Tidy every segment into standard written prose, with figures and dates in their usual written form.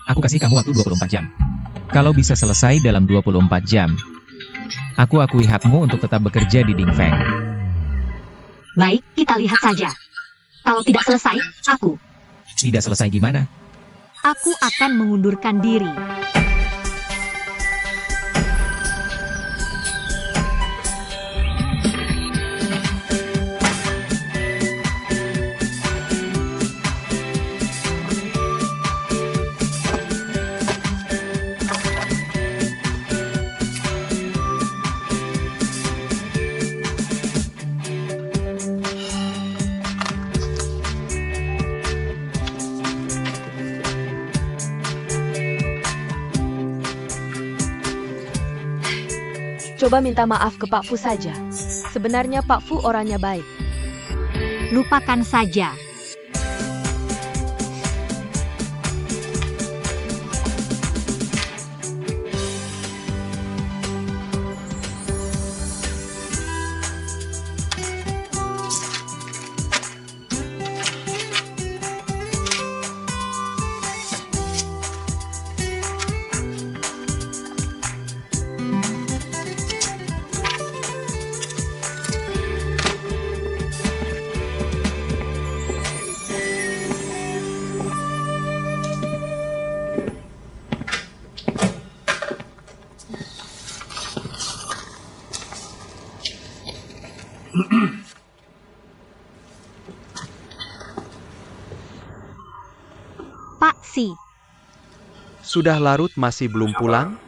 Aku kasih kamu waktu 24 jam. Kalau bisa selesai dalam 24 jam, aku akui hakmu untuk tetap bekerja di Dingfeng. Baik, kita lihat saja. Kalau tidak selesai, aku Tidak selesai gimana? akan mengundurkan diri. Coba minta maaf ke Pak Fu saja. Sebenarnya Pak Fu orangnya baik. Lupakan saja. Pak Si, Sudah larut masih belum pulang?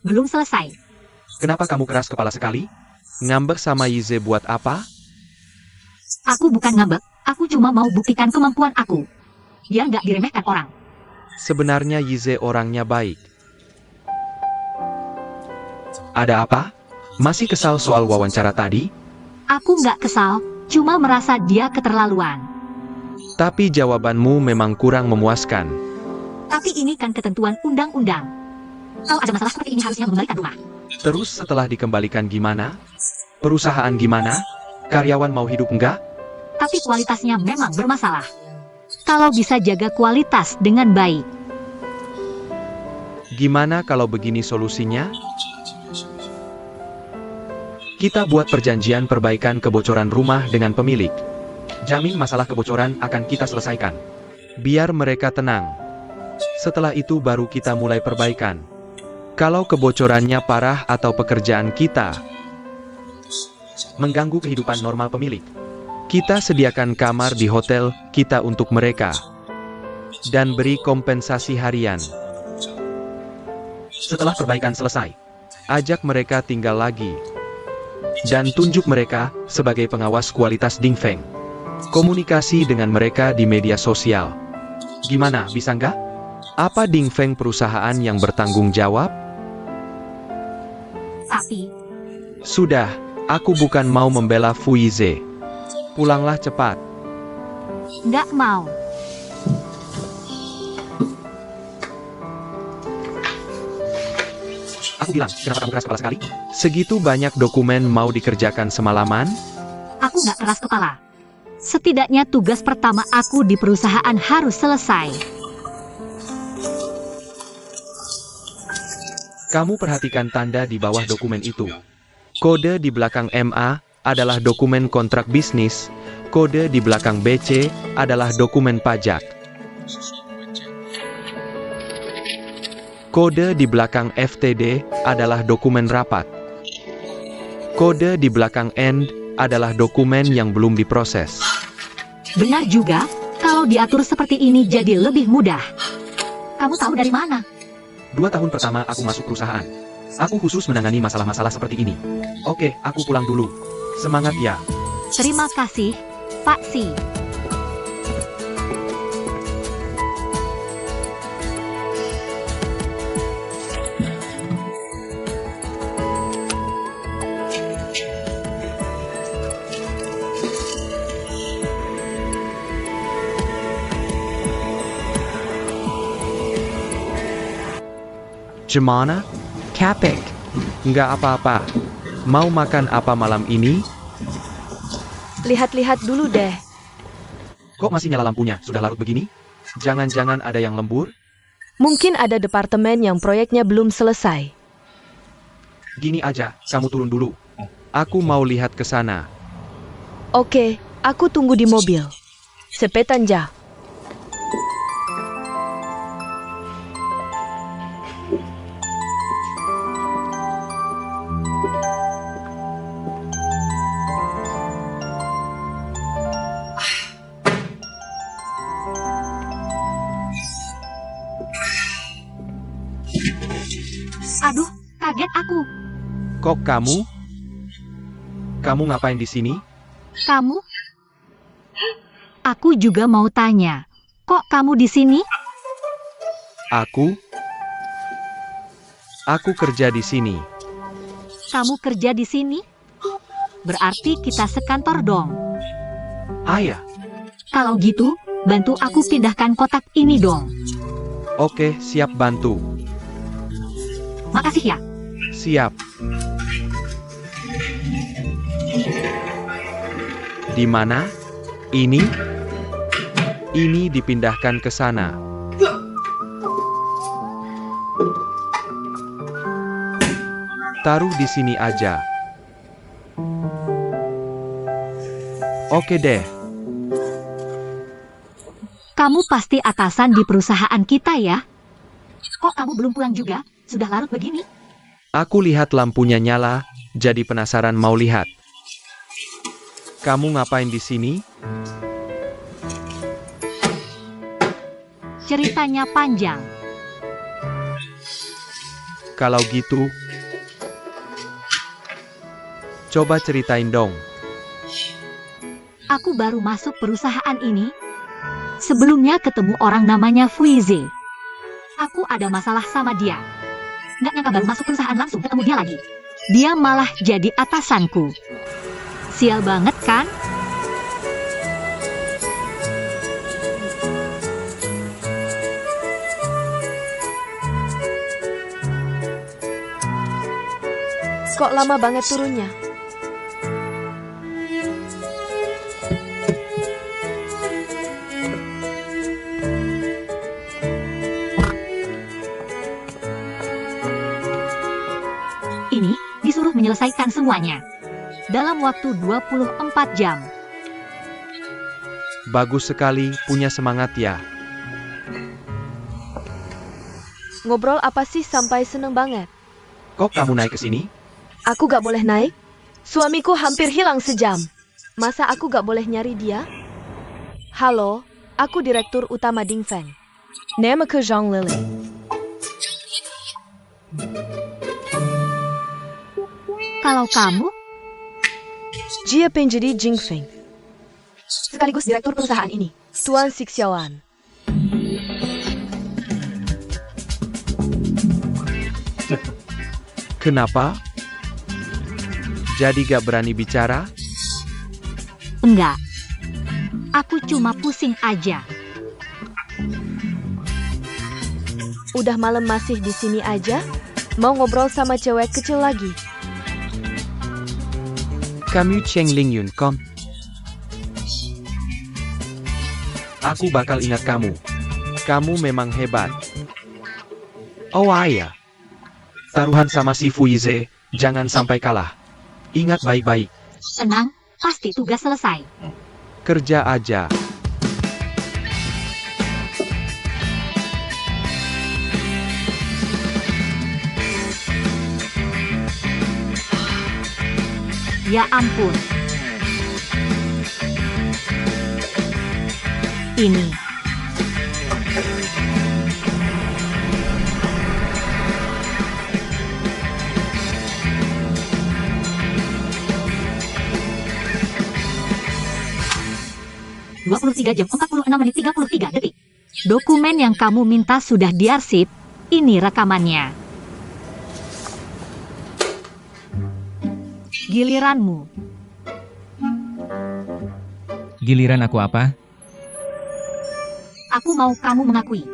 belum selesai. Kenapa kamu keras kepala sekali? Ngambek sama Yize buat apa? Aku bukan ngambek, aku cuma mau buktikan kemampuan aku. Dia nggak diremehkan orang. Sebenarnya Yize orangnya baik. Ada apa? Masih kesal soal wawancara tadi? Aku nggak kesal, cuma merasa dia keterlaluan. Tapi jawabanmu memang kurang memuaskan. Tapi ini kan ketentuan undang-undang. Kalau ada masalah seperti ini harusnya mengembalikan rumah. Terus setelah dikembalikan gimana? Perusahaan gimana? Karyawan mau hidup enggak? Tapi kualitasnya memang bermasalah. Kalau bisa jaga kualitas dengan baik. Gimana kalau begini solusinya? Kita buat perjanjian perbaikan kebocoran rumah dengan pemilik. Jamin masalah kebocoran akan kita selesaikan. Biar mereka tenang. Setelah itu baru kita mulai perbaikan. Kalau kebocorannya parah atau pekerjaan kita mengganggu kehidupan normal pemilik, kita sediakan kamar di hotel kita untuk mereka. Dan beri kompensasi harian. Setelah perbaikan selesai, ajak mereka tinggal lagi. Dan tunjuk mereka sebagai pengawas kualitas Dingfeng. Komunikasi dengan mereka di media sosial. Gimana, bisa nggak? Apa Dingfeng perusahaan yang bertanggung jawab? Tapi, Sudah, aku bukan mau membela Fu Yize. Pulanglah cepat. nggak mau. Aku bilang, kenapa kamu keras kepala sekali? Segitu banyak dokumen mau dikerjakan semalaman? Aku nggak keras kepala. Setidaknya tugas pertama aku di perusahaan harus selesai. Kamu perhatikan tanda di bawah dokumen itu. Kode di belakang MA adalah dokumen kontrak bisnis. Kode di belakang BC adalah dokumen pajak. Kode di belakang FTD adalah dokumen rapat. Kode di belakang END adalah dokumen yang belum diproses. Benar juga, kalau diatur seperti ini jadi lebih mudah. Kamu tahu dari mana? 2 tahun pertama aku masuk perusahaan. Aku khusus menangani masalah-masalah seperti ini. Oke, aku pulang dulu. Semangat ya. Terima kasih, Pak Si. Gimana? Capek. Nggak apa-apa. Mau makan apa malam ini? Lihat-lihat dulu deh. Kok masih nyala lampunya? Sudah larut begini? Jangan-jangan ada yang lembur? Mungkin ada departemen yang proyeknya belum selesai. Gini aja, kamu turun dulu. Aku mau lihat ke sana. Oke, aku tunggu di mobil. Sepetan ja. Aduh, kaget aku. Kok kamu? Kamu ngapain di sini? Kamu? Aku juga mau tanya. Kok kamu di sini? Aku? Aku kerja di sini. Kamu kerja di sini? Berarti kita sekantor dong. Ayah. Kalau gitu, bantu aku pindahkan kotak ini dong. Oke, siap bantu. Makasih ya. Siap. Di mana? Ini? Ini dipindahkan ke sana. Taruh di sini aja. Oke deh. Kamu pasti atasan di perusahaan kita ya? Kok kamu belum pulang juga? Sudah larut begini? Aku lihat lampunya nyala, jadi penasaran mau lihat. Kamu ngapain di sini? Ceritanya panjang. Kalau gitu, coba ceritain dong. Aku baru masuk perusahaan ini. Sebelumnya ketemu orang namanya Fuize. Aku ada masalah sama dia. Nggak nyangka baru masuk perusahaan langsung ketemu dia lagi. Dia malah jadi atasanku. Sial banget kan? Kok lama banget turunnya? Ini disuruh menyelesaikan semuanya dalam waktu 24 jam. Bagus sekali, punya semangat ya. Ngobrol apa sih sampai seneng banget? Kok kamu naik ke sini? Aku gak boleh naik? Suamiku hampir hilang sejam. Masa aku gak boleh nyari dia? Halo, aku Direktur Utama Dingfeng. Namaku Zhang Lily. Kalau kamu, Jia penjadi Jingfeng. sekaligus direktur perusahaan ini. Tuan Sixiawan. Kenapa? Jadi gak berani bicara? Enggak. Aku cuma pusing aja. Udah malam masih di sini aja? Mau ngobrol sama cewek kecil lagi? Kamu Cheng Ling Yun Kom. Aku bakal ingat kamu. Kamu memang hebat. Oh ayah. Taruhan sama si Fuize, jangan sampai kalah. Ingat baik-baik. Tenang, pasti tugas selesai. Kerja aja. Ya ampun. Ini. (23 jam 46 menit 33 detik). Dokumen yang kamu minta sudah diarsip. Ini rekamannya. Giliranmu. Giliran aku apa? Aku mau kamu mengakui.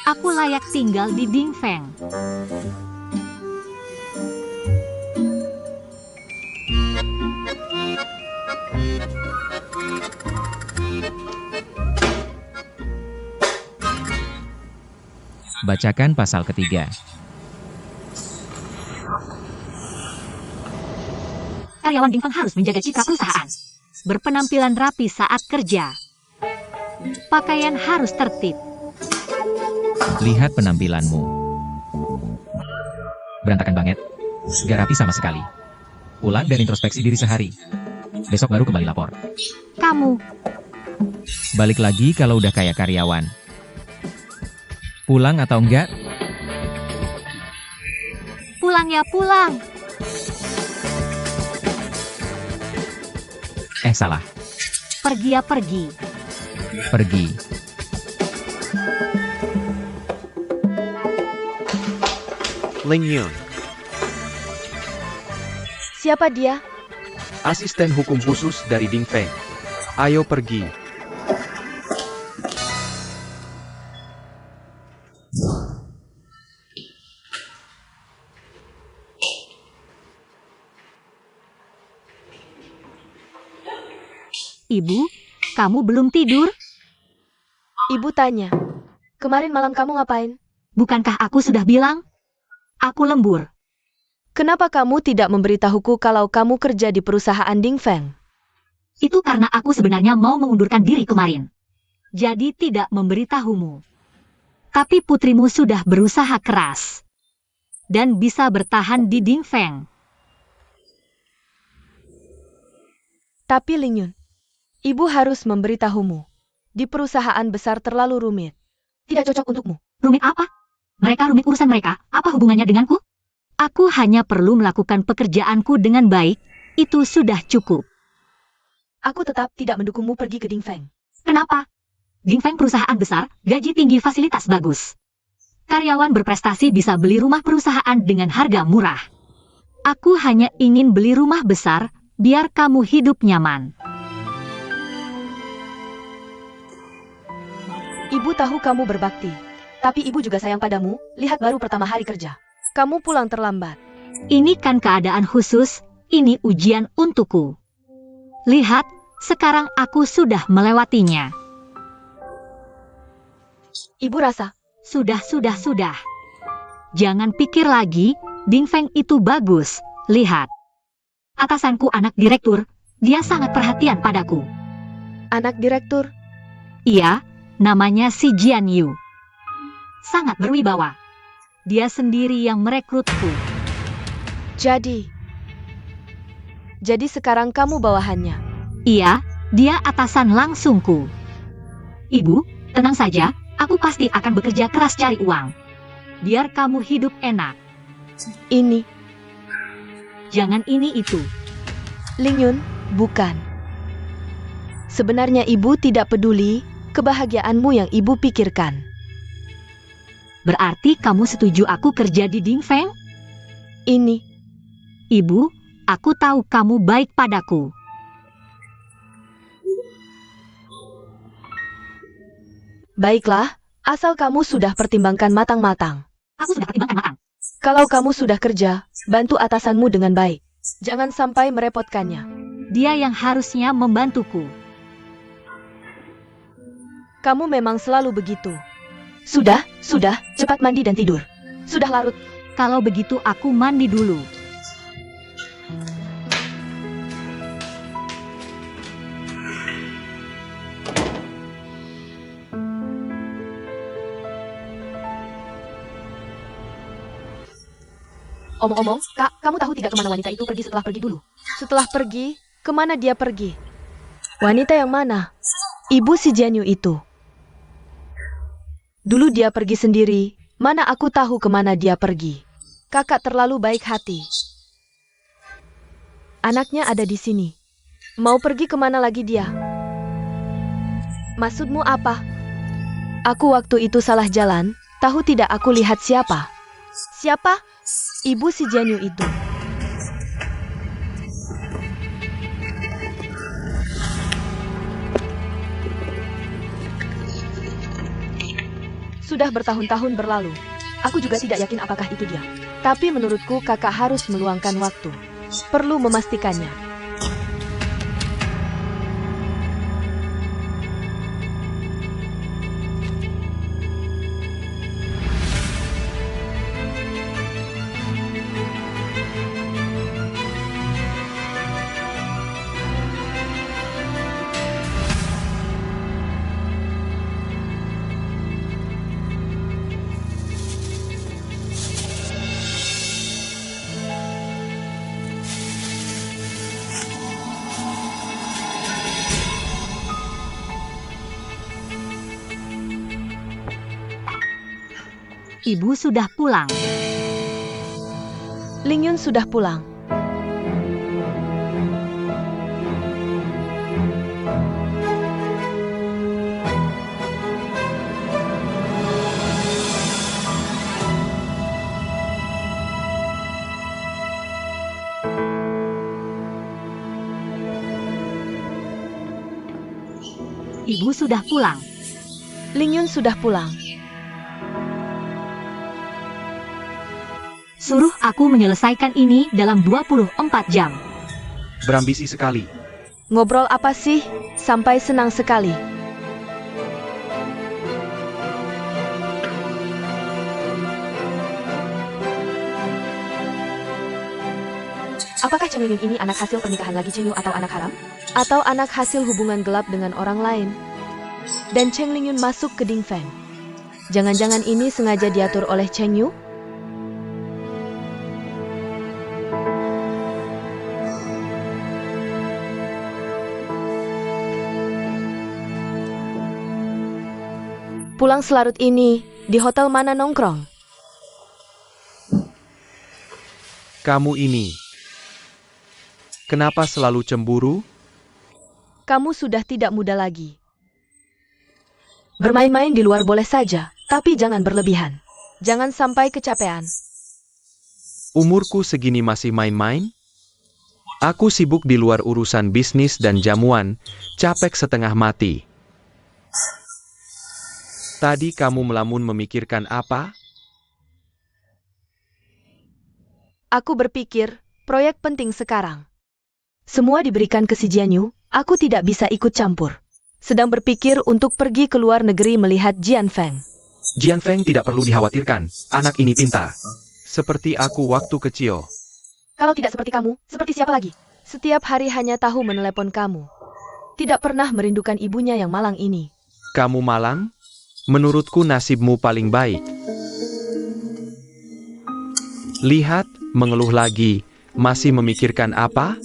Aku layak tinggal di Dingfeng. Bacakan pasal ketiga. Karyawan Dingfeng harus menjaga citra perusahaan. Berpenampilan rapi saat kerja. Pakaian harus tertib. Lihat penampilanmu. Berantakan banget. Gak rapi sama sekali. Pulang dan introspeksi diri sehari. Besok baru kembali lapor. Kamu, Balik lagi kalau udah kayak karyawan. Pulang atau enggak? pulang ya pulang. Salah. Pergi ya pergi. Pergi. Ling Yun, Siapa dia? asisten hukum khusus dari Dingfeng. Ayo pergi. Ibu, kamu belum tidur? Ibu tanya. Kemarin malam kamu ngapain? Bukankah aku sudah bilang? Aku lembur. Kenapa kamu tidak memberitahuku kalau kamu kerja di perusahaan Dingfeng? Itu karena aku sebenarnya mau mengundurkan diri kemarin. Jadi tidak memberitahumu. Tapi putrimu sudah berusaha keras. Dan bisa bertahan di Dingfeng. Tapi Ling Yun, ibu harus memberitahumu. Di perusahaan besar terlalu rumit. Tidak cocok untukmu. Rumit apa? Mereka rumit urusan mereka. Apa hubungannya denganku? Aku hanya perlu melakukan pekerjaanku dengan baik. Itu sudah cukup. Aku tetap tidak mendukungmu pergi ke Dingfeng. Kenapa? Dingfeng perusahaan besar, gaji tinggi, fasilitas bagus. Karyawan berprestasi bisa beli rumah perusahaan dengan harga murah. Aku hanya ingin beli rumah besar, biar kamu hidup nyaman. Ibu tahu kamu berbakti. Tapi ibu juga sayang padamu, lihat baru pertama hari kerja. Kamu pulang terlambat. Ini kan keadaan khusus, ini ujian untukku. Lihat, sekarang aku sudah melewatinya. Ibu rasa, Sudah. Jangan pikir lagi, Dingfeng itu bagus. Lihat. Atasanku anak direktur, dia sangat perhatian padaku. anak direktur, Iya, namanya si Jian Yu. Sangat berwibawa. Dia sendiri yang merekrutku. jadi sekarang kamu bawahannya. Iya, dia atasan langsungku. Ibu, tenang saja, aku pasti akan bekerja keras cari uang. Biar kamu hidup enak. Ini, Jangan ini itu. Ling Yun, bukan. Sebenarnya ibu tidak peduli kebahagiaanmu yang ibu pikirkan. Berarti kamu setuju aku kerja di Dingfeng? Ini, Ibu, aku tahu kamu baik padaku. baiklah, asal kamu sudah pertimbangkan matang-matang. Aku sudah pertimbangkan matang. Kalau kamu sudah kerja, bantu atasanmu dengan baik. Jangan sampai merepotkannya. Dia yang harusnya membantuku. Kamu memang selalu begitu. Sudah, cepat mandi dan tidur. Sudah larut. Kalau begitu aku mandi dulu. Omong-omong, Kak, kamu tahu tidak kemana wanita itu pergi setelah pergi dulu? Setelah pergi? Kemana dia pergi? Wanita yang mana? Ibu si Jian Yu itu. Dulu dia pergi sendiri, mana aku tahu kemana dia pergi. Kakak terlalu baik hati. Anaknya ada di sini. Mau pergi kemana lagi dia? Maksudmu apa? Aku waktu itu salah jalan, tahu tidak aku lihat siapa? Siapa? Ibu si Jian Yu itu. Sudah bertahun-tahun berlalu. Aku juga tidak yakin apakah itu dia. Tapi menurutku kakak harus meluangkan waktu. Perlu memastikannya. Ibu sudah pulang. Ling Yun sudah pulang. Ibu sudah pulang. Ling Yun sudah pulang. Suruh aku menyelesaikan ini dalam 24 jam. Berambisi sekali. Ngobrol apa sih? Sampai senang sekali. Apakah Cheng Ling Yun ini anak hasil pernikahan lagi Cheng Yu atau anak haram? Atau anak hasil hubungan gelap dengan orang lain? Dan Cheng Ling Yun masuk ke Ding Feng. Jangan-jangan ini sengaja diatur oleh Cheng Yu? Pulang selarut ini, di hotel mana nongkrong? Kamu ini. Kenapa selalu cemburu? Kamu sudah tidak muda lagi. Bermain-main di luar boleh saja, tapi jangan berlebihan. Jangan sampai kecapean. Umurku segini masih main-main? Aku sibuk di luar urusan bisnis dan jamuan, capek setengah mati. Tadi kamu melamun memikirkan apa? Aku berpikir, proyek penting sekarang. Semua diberikan ke si Jian Yu, aku tidak bisa ikut campur. Sedang berpikir untuk pergi ke luar negeri melihat Jian Feng. Jian Feng tidak perlu dikhawatirkan, anak ini pintar. Seperti aku waktu kecil. Kalau tidak seperti kamu, seperti siapa lagi? Setiap hari hanya tahu menelepon kamu. Tidak pernah merindukan ibunya yang malang ini. Kamu malang? Menurutku nasibmu paling baik. Lihat, mengeluh lagi. Masih memikirkan apa?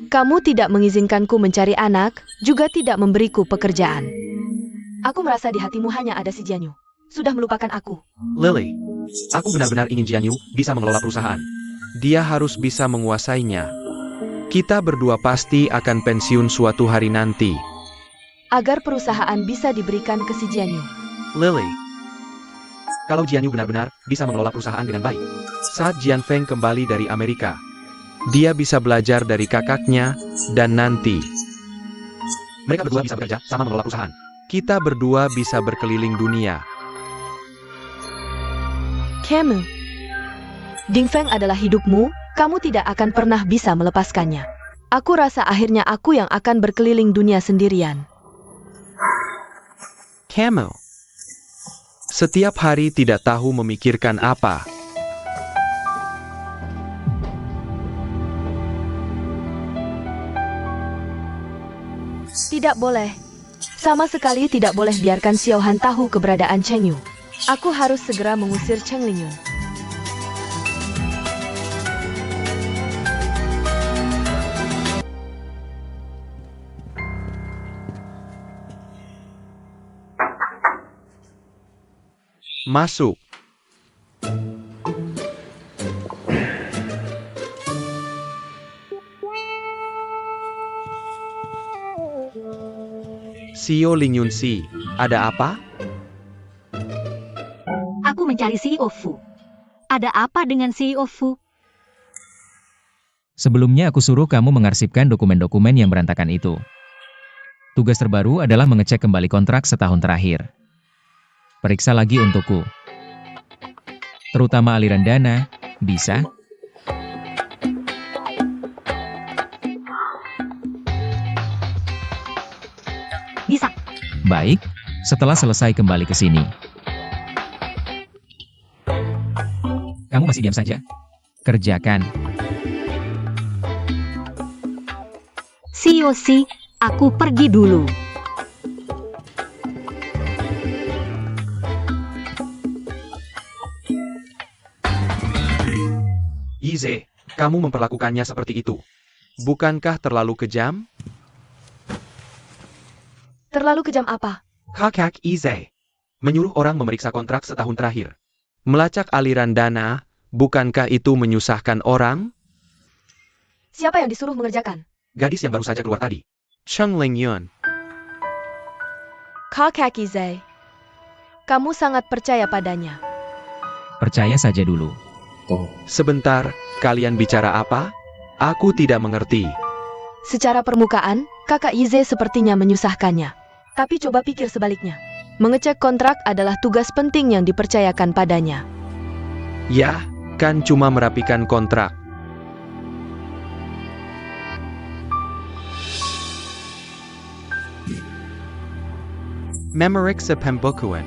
Kamu tidak mengizinkanku mencari anak, juga tidak memberiku pekerjaan. Aku merasa di hatimu hanya ada si Jian Yu. Sudah melupakan aku. Lily, aku benar-benar ingin Jian Yu bisa mengelola perusahaan. Dia harus bisa menguasainya. Kita berdua pasti akan pensiun suatu hari nanti. Agar perusahaan bisa diberikan ke si Jian Yu. Lily, kalau Jian Yu benar-benar bisa mengelola perusahaan dengan baik. Saat Jian Feng kembali dari Amerika, dia bisa belajar dari kakaknya, dan nanti mereka berdua bisa bekerja sama mengelola perusahaan. Kita berdua bisa berkeliling dunia. Kamu, Ding Feng adalah hidupmu, kamu tidak akan pernah bisa melepaskannya. Aku rasa akhirnya aku yang akan berkeliling dunia sendirian. Camel. Setiap hari tidak tahu memikirkan apa. Tidak boleh. Sama sekali tidak boleh biarkan Xiao Han tahu keberadaan Cheng Yu. Aku harus segera mengusir Cheng Ling Yun. Masuk. CEO Ling Yun Si, ada apa? Aku mencari CEO Fu. Ada apa dengan CEO Fu? Sebelumnya aku suruh kamu mengarsipkan dokumen-dokumen yang berantakan itu. Tugas terbaru adalah mengecek kembali kontrak setahun terakhir. Periksa lagi untukku. Terutama aliran dana, bisa? Bisa. Baik, setelah selesai kembali ke sini. Kamu masih diam saja? Kerjakan. CEO Si, aku pergi dulu. Ize, kamu memperlakukannya seperti itu. Bukankah terlalu kejam? Terlalu kejam apa? Kakak Ize. Menyuruh orang memeriksa kontrak setahun terakhir. Melacak aliran dana, bukankah itu menyusahkan orang? Siapa yang disuruh mengerjakan? Gadis yang baru saja keluar tadi. Cheng Lingyun. Kakaki Zai. Kamu sangat percaya padanya. Percaya saja dulu. Sebentar, kalian bicara apa? Aku tidak mengerti. Secara permukaan, kakak Ize sepertinya menyusahkannya. Tapi coba pikir sebaliknya. Mengecek kontrak adalah tugas penting yang dipercayakan padanya. Ya, kan cuma merapikan kontrak. Memeriksa pembukuan.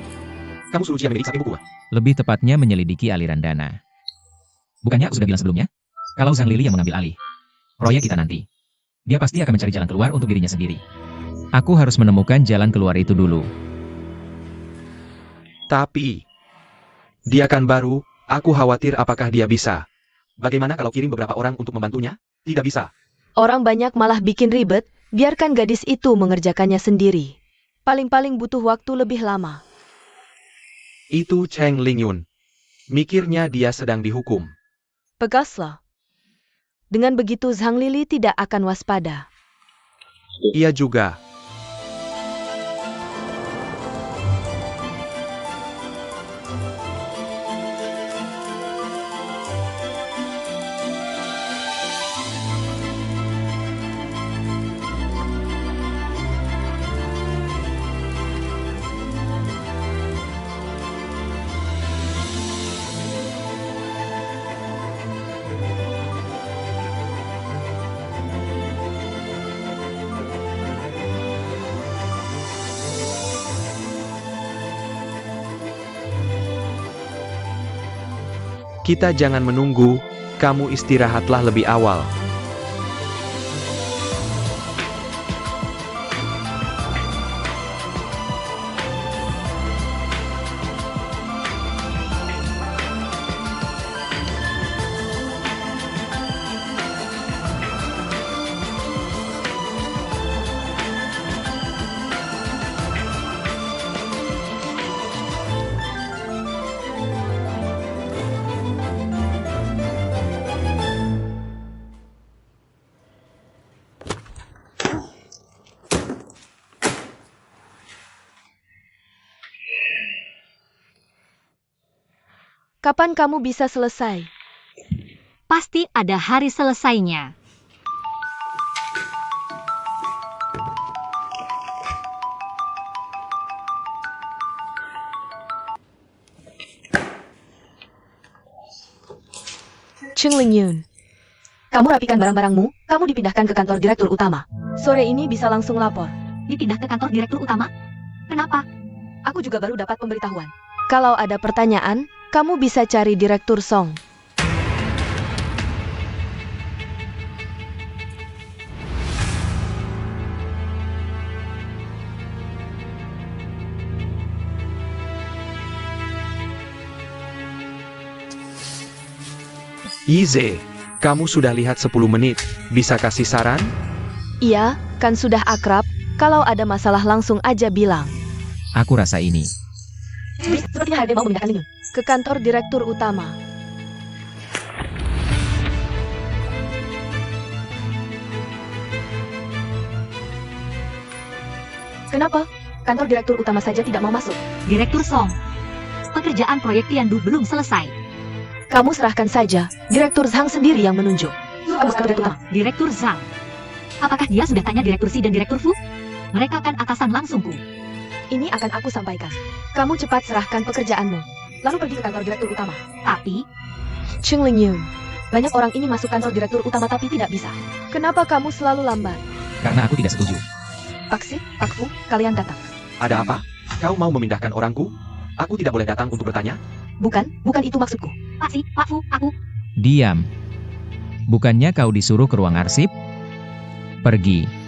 Kamu suruh dia memeriksa buku. Lebih tepatnya menyelidiki aliran dana. Bukannya aku sudah bilang sebelumnya? Kalau Zhang Lili yang mengambil alih proyek kita nanti, dia pasti akan mencari jalan keluar untuk dirinya sendiri. Aku harus menemukan jalan keluar itu dulu. Tapi, dia kan baru, aku khawatir apakah dia bisa. Bagaimana kalau kirim beberapa orang untuk membantunya? Tidak bisa. Orang banyak malah bikin ribet, biarkan gadis itu mengerjakannya sendiri. Paling-paling butuh waktu lebih lama. Itu Cheng Lingyun. Mikirnya dia sedang dihukum. Pegaslah. Dengan begitu Zhang Lili tidak akan waspada. Ia juga. Kita jangan menunggu, kamu istirahatlah lebih awal. Kapan kamu bisa selesai? Pasti ada hari selesainya. Cheng Lingyun. Kamu rapikan barang-barangmu, kamu dipindahkan ke kantor direktur utama. Sore ini bisa langsung lapor. Dipindah ke kantor direktur utama? Kenapa? Aku juga baru dapat pemberitahuan. Kalau ada pertanyaan, kamu bisa cari Direktur Song. Ize, kamu sudah lihat 10 menit, bisa kasih saran? Iya, kan sudah akrab, kalau ada masalah langsung aja bilang. Aku rasa ini. Sepertinya HRD mau memindahkan Lingyun ke kantor direktur utama. Kenapa? Kantor direktur utama saja tidak mau masuk. Direktur Song. Pekerjaan proyek Tiandu belum selesai. Kamu serahkan saja, Direktur Zhang sendiri yang menunjuk. Kamu kantor direktur utama. Direktur Zhang. Apakah dia sudah tanya Direktur Si dan Direktur Fu? Mereka kan atasan langsungku. Ini akan aku sampaikan. Kamu cepat serahkan pekerjaanmu, lalu pergi ke kantor direktur utama. Tapi, Cheng Lingyun, banyak orang ini masuk kantor direktur utama tapi tidak bisa. Kenapa kamu selalu lambat? Karena aku tidak setuju. Pak Si, Pak Fu, kalian datang. Ada apa? Kau mau memindahkan orangku? Aku tidak boleh datang untuk bertanya? Bukan itu maksudku. Pak Si, Pak Fu, aku. Diam. Bukannya kau disuruh ke ruang arsip? Pergi.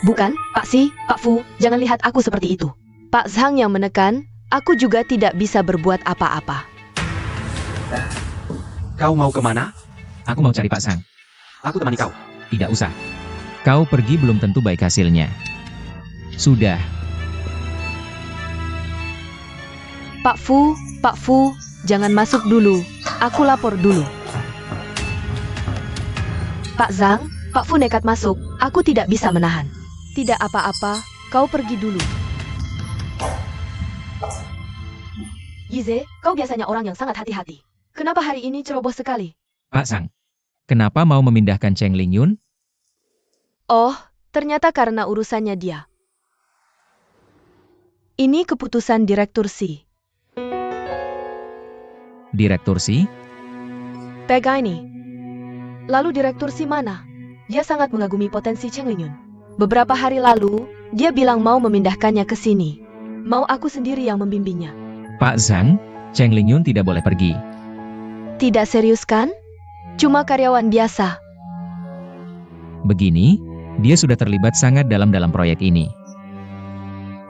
Bukan, Pak Si, Pak Fu, jangan lihat aku seperti itu. Pak Zhang yang menekan, aku juga tidak bisa berbuat apa-apa. Kau mau kemana? Aku mau cari Pak Sang. Aku temani kau. Tidak usah. Kau pergi belum tentu baik hasilnya. Sudah. Pak Fu, jangan masuk dulu. Aku lapor dulu. Pak Zhang, Pak Fu nekat masuk. Aku tidak bisa menahan. Tidak apa-apa, kau pergi dulu. Yize, kau biasanya orang yang sangat hati-hati. Kenapa hari ini ceroboh sekali? Pak Zhang, kenapa mau memindahkan Cheng Lingyun? Oh, ternyata karena urusannya dia. Ini keputusan Direktur Si. Direktur Si? Pegang ini. Lalu Direktur Si mana? Dia sangat mengagumi potensi Cheng Lingyun. Beberapa hari lalu, dia bilang mau memindahkannya ke sini. Mau aku sendiri yang membimbingnya. Pak Zhang, Cheng Lingyun tidak boleh pergi. Tidak serius kan? Cuma karyawan biasa. Begini, dia sudah terlibat sangat dalam proyek ini.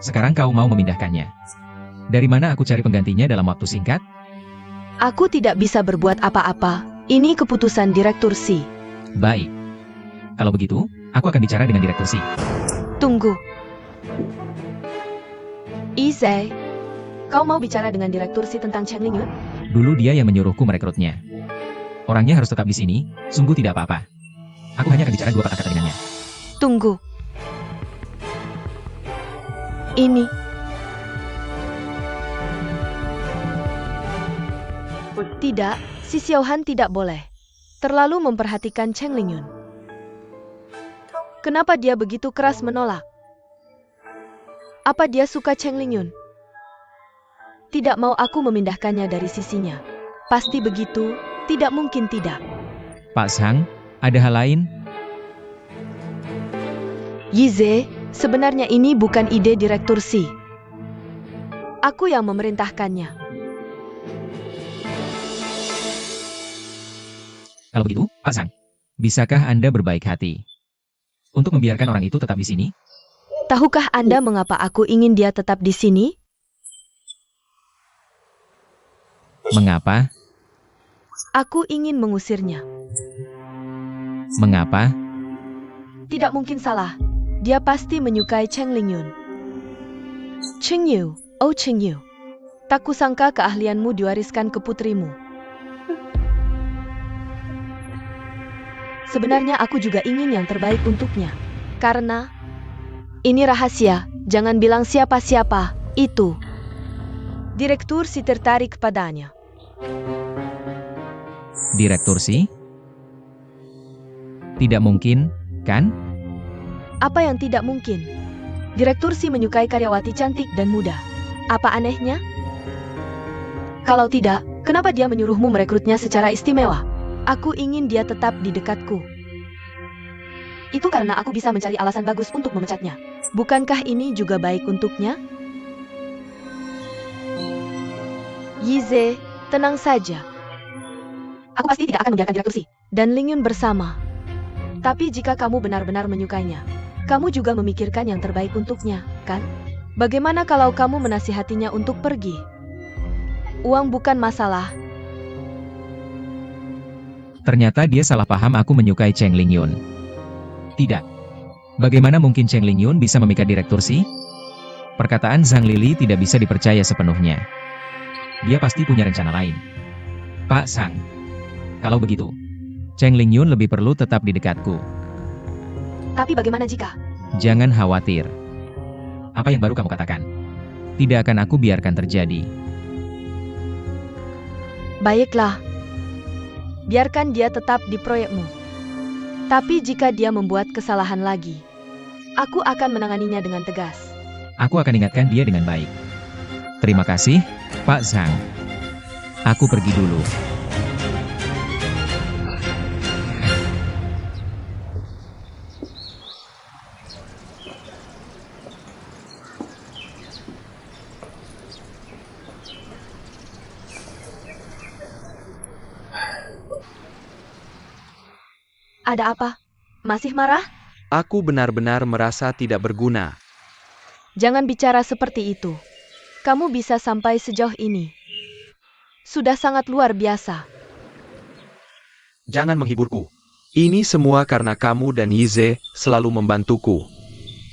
Sekarang kau mau memindahkannya. Dari mana aku cari penggantinya dalam waktu singkat? Aku tidak bisa berbuat apa-apa. Ini keputusan Direktur Si. Baik. Kalau begitu, aku akan bicara dengan Direktur Si. Tunggu. Izai, kau mau bicara dengan Direktur Si tentang Cheng Lingyun? Dulu dia yang menyuruhku merekrutnya. Orangnya harus tetap di sini, sungguh tidak apa-apa. Aku hanya akan bicara 2 kata-kata dengannya. Tunggu. Ini. Tidak, si Xiaohan tidak boleh. Terlalu memperhatikan Cheng Lingyun. Kenapa dia begitu keras menolak? Apa dia suka Cheng Lingyun? Tidak mau aku memindahkannya dari sisinya. Pasti begitu, tidak mungkin tidak. Pak Zhang, ada hal lain? Yize, sebenarnya ini bukan ide Direktur Si. Aku yang memerintahkannya. Kalau begitu, Pak Zhang, bisakah Anda berbaik hati untuk membiarkan orang itu tetap di sini? Tahukah Anda mengapa aku ingin dia tetap di sini? Mengapa? Aku ingin mengusirnya. Mengapa? Tidak mungkin salah. Dia pasti menyukai Cheng Lingyun. Cheng Yu, oh Cheng Yu. Tak kusangka keahlianmu diwariskan ke putrimu. Sebenarnya aku juga ingin yang terbaik untuknya. Karena ini rahasia, jangan bilang siapa-siapa, itu. Direktur Si tertarik padanya. Direktur Si? Tidak mungkin, kan? Apa yang tidak mungkin? Direktur Si menyukai karyawati cantik dan muda. Apa anehnya? Kalau tidak, kenapa dia menyuruhmu merekrutnya secara istimewa? Aku ingin dia tetap di dekatku. Itu karena aku bisa mencari alasan bagus untuk memecatnya. Bukankah ini juga baik untuknya? Yize, tenang saja. Aku pasti tidak akan membiarkan Direktur Si dan Lingyun bersama. Tapi jika kamu benar-benar menyukainya, kamu juga memikirkan yang terbaik untuknya, kan? Bagaimana kalau kamu menasihatinya untuk pergi? Uang bukan masalah. Ternyata dia salah paham aku menyukai Cheng Lingyun. Tidak. Bagaimana mungkin Cheng Lingyun bisa memikat Direktur Si? Perkataan Zhang Lili tidak bisa dipercaya sepenuhnya. Dia pasti punya rencana lain. Pak Zhang, kalau begitu, Cheng Lingyun lebih perlu tetap di dekatku. Tapi bagaimana jika? Jangan khawatir. Apa yang baru kamu katakan? Tidak akan aku biarkan terjadi. Baiklah. Biarkan dia tetap di proyekmu. Tapi jika dia membuat kesalahan lagi, aku akan menanganinya dengan tegas. Aku akan ingatkan dia dengan baik. Terima kasih, Pak Zhang. Aku pergi dulu. Ada apa? Masih marah? Aku benar-benar merasa tidak berguna. Jangan bicara seperti itu. Kamu bisa sampai sejauh ini. Sudah sangat luar biasa. Jangan menghiburku. Ini semua karena kamu dan Yize selalu membantuku.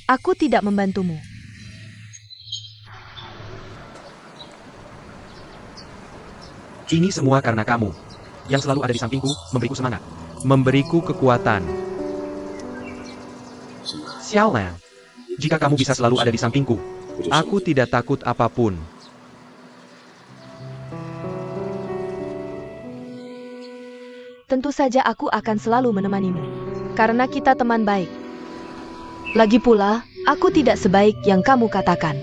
Aku tidak membantumu. Ini semua karena kamu. Yang selalu ada di sampingku, memberiku semangat. Memberiku kekuatan. Xiaolan. Jika kamu bisa selalu ada di sampingku, aku tidak takut apapun. Tentu saja aku akan selalu menemanimu. Karena kita teman baik. Lagi pula, aku tidak sebaik yang kamu katakan.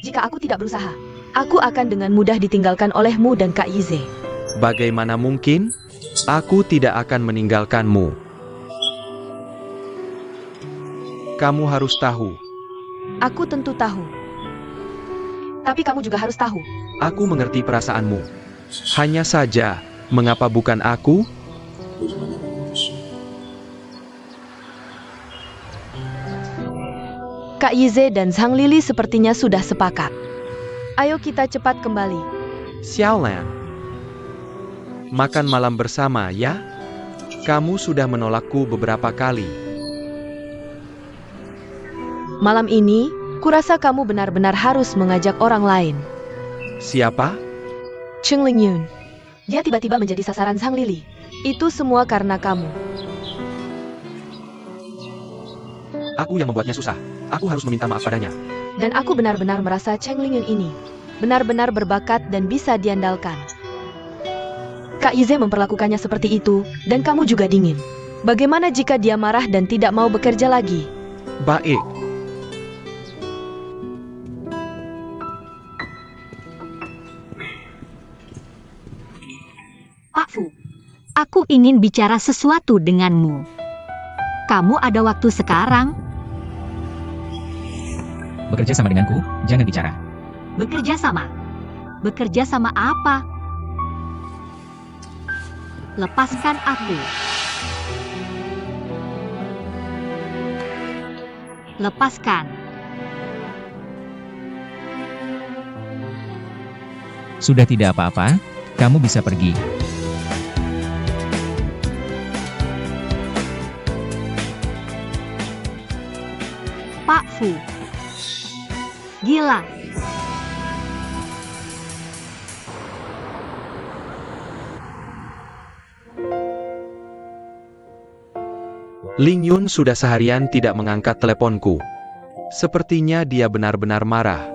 Jika aku tidak berusaha, Aku akan dengan mudah ditinggalkan olehmu dan Kak Yize. Bagaimana mungkin? Aku tidak akan meninggalkanmu. Kamu harus tahu. Aku tentu tahu. tapi kamu juga harus tahu. Aku mengerti perasaanmu. Hanya saja, mengapa bukan aku? Kak Yize dan Zhang Lili sepertinya sudah sepakat. Ayo kita cepat kembali. Xiaolan. Makan malam bersama ya? Kamu sudah menolakku beberapa kali. Malam ini, kurasa kamu benar-benar harus mengajak orang lain. Siapa? Cheng Lingyun, Dia tiba-tiba menjadi sasaran Zhang Lili. itu semua karena kamu. Aku yang membuatnya susah. Aku harus meminta maaf padanya. Dan aku benar-benar merasa Cheng Lingyun ini benar-benar berbakat dan bisa diandalkan. Kak Yize memperlakukannya seperti itu, dan kamu juga dingin. Bagaimana jika dia marah dan tidak mau bekerja lagi? Baik. Pak Fu, aku ingin bicara sesuatu denganmu. Kamu ada waktu sekarang? Bekerja sama denganku, jangan bicara. Bekerja sama? Bekerja sama apa? Lepaskan aku. Lepaskan. Sudah tidak apa-apa, kamu bisa pergi. Pak Fu. Gila. Ling Yun sudah seharian tidak mengangkat teleponku. Sepertinya dia benar-benar marah.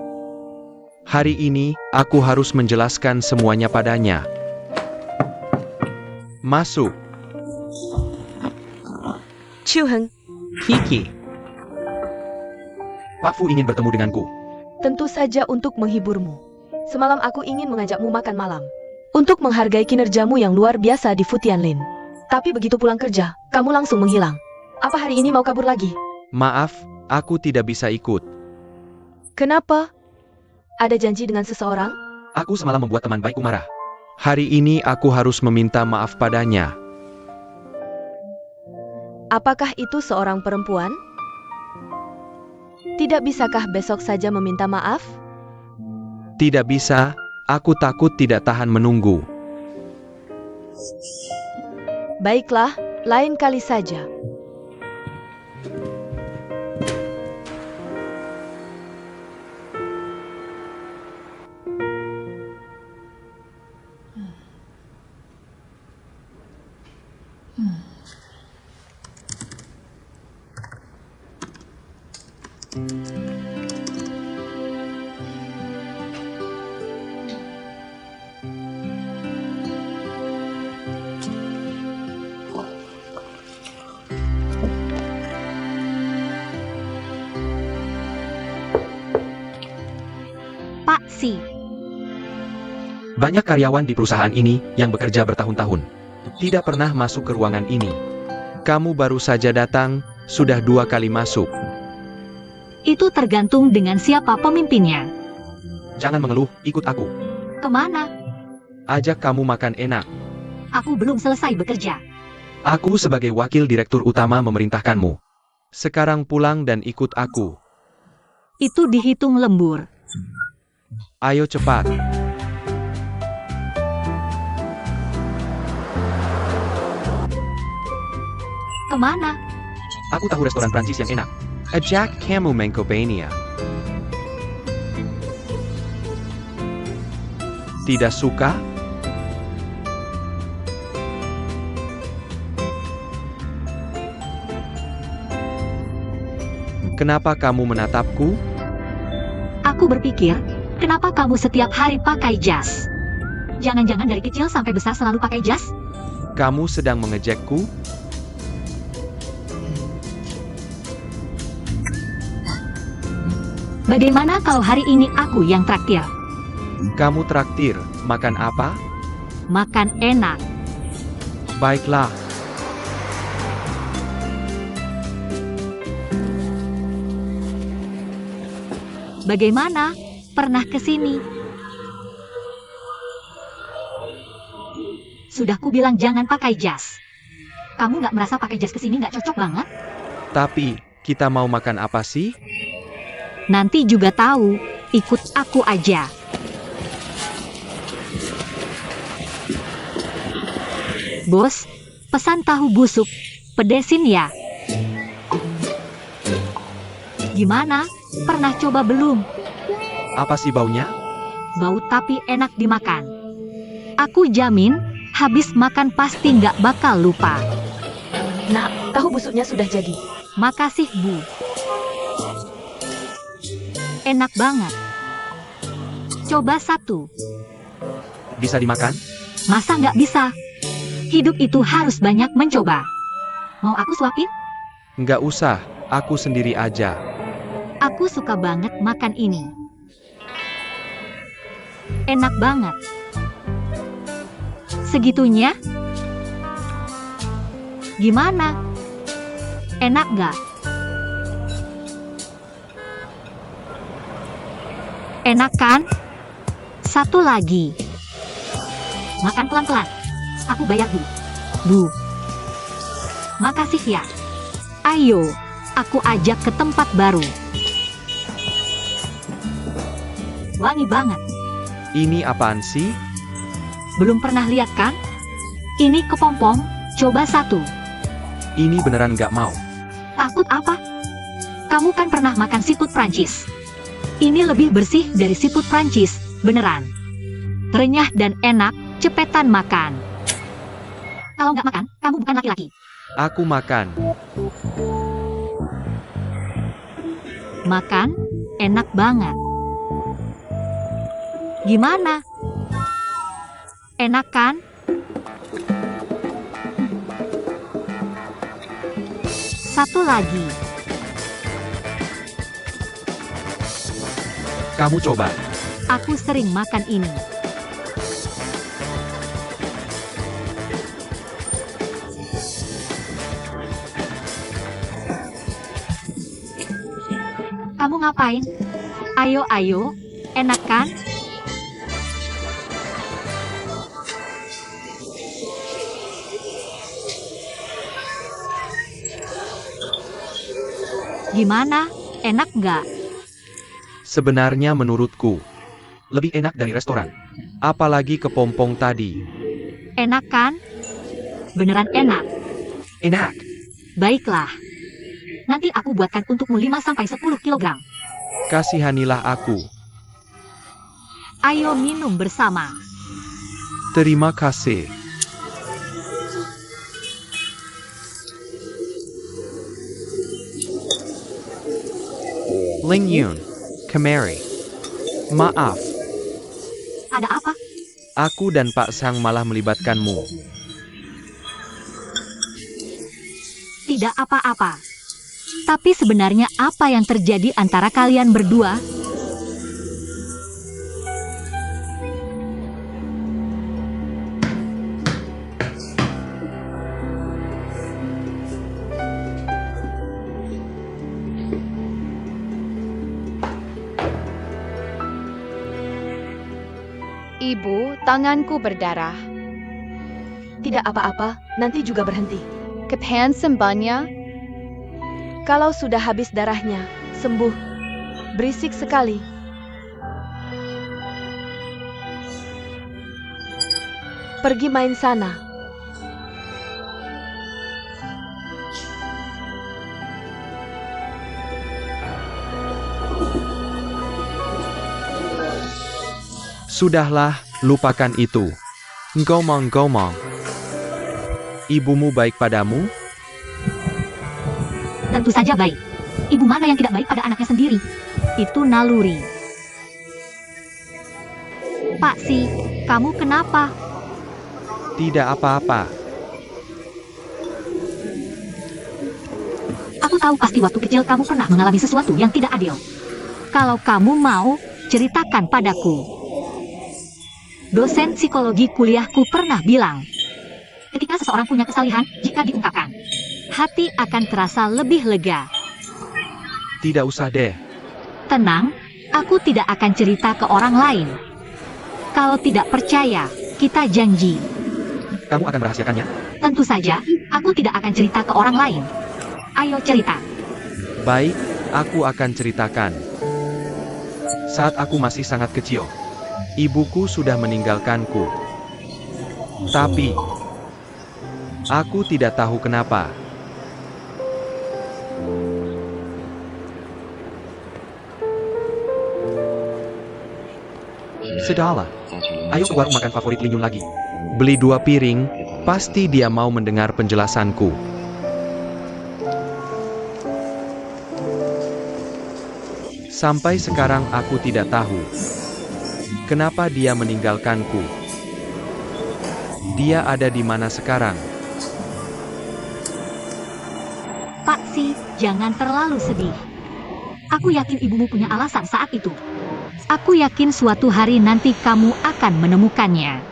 Hari ini, aku harus menjelaskan semuanya padanya. Masuk. Chu Heng, Kiki. Pak Fu ingin bertemu denganku. tentu saja untuk menghiburmu. Semalam aku ingin mengajakmu makan malam. Untuk menghargai kinerjamu yang luar biasa di Fu Tianlin. Tapi begitu pulang kerja, kamu langsung menghilang. Apa hari ini mau kabur lagi? Maaf, aku tidak bisa ikut. Kenapa? Ada janji dengan seseorang? Aku semalam membuat teman baikku marah. Hari ini aku harus meminta maaf padanya. Apakah itu seorang perempuan? Tidak bisakah besok saja meminta maaf? Tidak bisa, aku takut tidak tahan menunggu. Baiklah, lain kali saja. Pak Si. Banyak karyawan di perusahaan ini yang bekerja bertahun-tahun. Tidak pernah masuk ke ruangan ini. Kamu baru saja datang, sudah 2 kali masuk. Itu tergantung dengan siapa pemimpinnya. Jangan mengeluh, ikut aku. Kemana? Ajak kamu makan enak. Aku belum selesai bekerja. Aku sebagai wakil direktur utama memerintahkanmu. Sekarang pulang dan ikut aku. Itu dihitung lembur. Ayo cepat. Kemana? Aku tahu restoran Prancis yang enak. Ajak kamu Menkopania. Tidak suka? Kenapa kamu menatapku? Aku berpikir, kenapa kamu setiap hari pakai jas? Jangan-jangan dari kecil sampai besar selalu pakai jas? Kamu sedang mengejekku? Bagaimana kalau hari ini aku yang traktir? Kamu traktir, makan apa? Makan enak. Baiklah. Bagaimana? Pernah ke sini? Sudah ku bilang jangan pakai jas. Kamu nggak merasa pakai jas ke sini nggak cocok banget? Tapi, kita mau makan apa sih? Nanti juga tahu. Ikut aku aja. Bos, pesan tahu busuk. Pedesin ya. Gimana? Pernah coba belum? Apa sih baunya? Bau tapi enak dimakan. Aku jamin, habis makan pasti nggak bakal lupa. Nah, tahu busuknya sudah jadi. Makasih, Bu. Enak banget. Coba satu. Bisa dimakan? Masa nggak bisa? Hidup itu harus banyak mencoba. Mau aku suapin? Nggak usah, aku sendiri aja. Aku suka banget makan ini. Enak banget. Segitunya? Gimana? Enak nggak? Enak kan? Satu lagi. Makan pelan-pelan. Aku bayar dulu. Bu. Makasih ya. Ayo, aku ajak ke tempat baru. Wangi banget. Ini apaan sih? Belum pernah lihat kan? Ini kepompong, coba satu. Ini beneran nggak mau. Takut apa? Kamu kan pernah makan seafood Prancis. Ini lebih bersih dari seafood Prancis, beneran. Renyah dan enak, cepetan makan. Kalau nggak makan, kamu bukan laki-laki. Aku makan. Makan, enak banget. Gimana? Enak kan? Satu lagi. Kamu coba. Aku sering makan ini. Kamu ngapain? Ayo, ayo. Enak kan? Gimana? Enak nggak? Sebenarnya menurutku, lebih enak dari restoran. Apalagi kepompong tadi. Enak kan? Beneran enak. Enak. Baiklah. Nanti aku buatkan untukmu 5-10 kilogram. Kasihanilah aku. Ayo minum bersama. Terima kasih. Ling Yun, kemari. Maaf, Ada apa? aku dan Pak Sang malah melibatkanmu. Tidak apa-apa. Tapi sebenarnya apa yang terjadi antara kalian berdua? Ibu, tanganku berdarah. Tidak apa-apa, nanti juga berhenti. Kapan sembuhnya? Kalau sudah habis darahnya, sembuh. Berisik sekali. Pergi main sana. Sudahlah, lupakan itu. Ngomong-ngomong. Ibumu baik padamu? Tentu saja baik. Ibu mana yang tidak baik pada anaknya sendiri? Itu naluri. Pak Si, kamu kenapa? Tidak apa-apa. Aku tahu pasti waktu kecil kamu pernah mengalami sesuatu yang tidak adil. Kalau kamu mau, ceritakan padaku. Dosen psikologi kuliahku pernah bilang, ketika seseorang punya kesalahan, jika diungkapkan, hati akan terasa lebih lega. Tidak usah deh. Tenang, aku tidak akan cerita ke orang lain. Kalau tidak percaya, kita janji. Kamu akan merahasiakannya? Tentu saja, aku tidak akan cerita ke orang lain. Ayo cerita. Baik, aku akan ceritakan. Saat aku masih sangat kecil, ibuku sudah meninggalkanku. Tapi, aku tidak tahu kenapa. Sudahlah, ayo ke warung makan favorit Linyun lagi. Beli 2 piring, pasti dia mau mendengar penjelasanku. Sampai sekarang aku tidak tahu kenapa dia meninggalkanku. Dia ada di mana sekarang? Pak Si, jangan terlalu sedih. Aku yakin ibumu punya alasan saat itu. Aku yakin suatu hari nanti kamu akan menemukannya.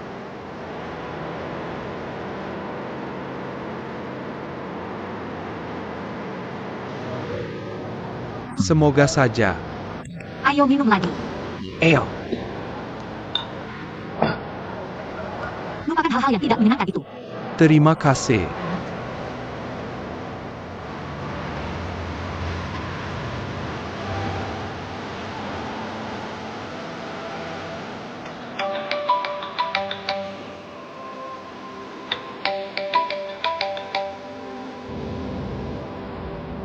Semoga saja. Ayo minum lagi. Ayo. Lupakan hal-hal yang tidak menyenangkan itu. Terima kasih.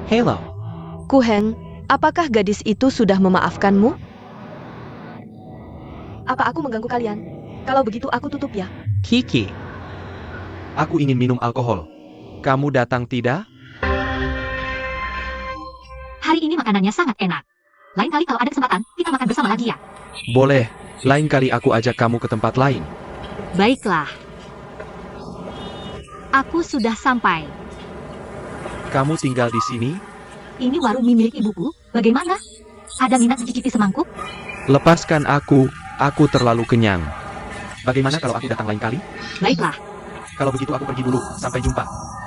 Hello. Ku Heng, apakah gadis itu sudah memaafkanmu? Apa aku mengganggu kalian? Kalau begitu aku tutup ya. Kiki. Aku ingin minum alkohol. Kamu datang tidak? Hari ini makanannya sangat enak. Lain kali kalau ada kesempatan, kita makan bersama lagi ya. Boleh. Lain kali aku ajak kamu ke tempat lain. Baiklah. Aku sudah sampai. Kamu tinggal di sini? Ini warung mie milik ibuku. Bagaimana? Ada minat mencicipi semangkuk? Lepaskan aku terlalu kenyang. Bagaimana kalau aku datang lain kali? Baiklah. Kalau begitu aku pergi dulu. Sampai jumpa.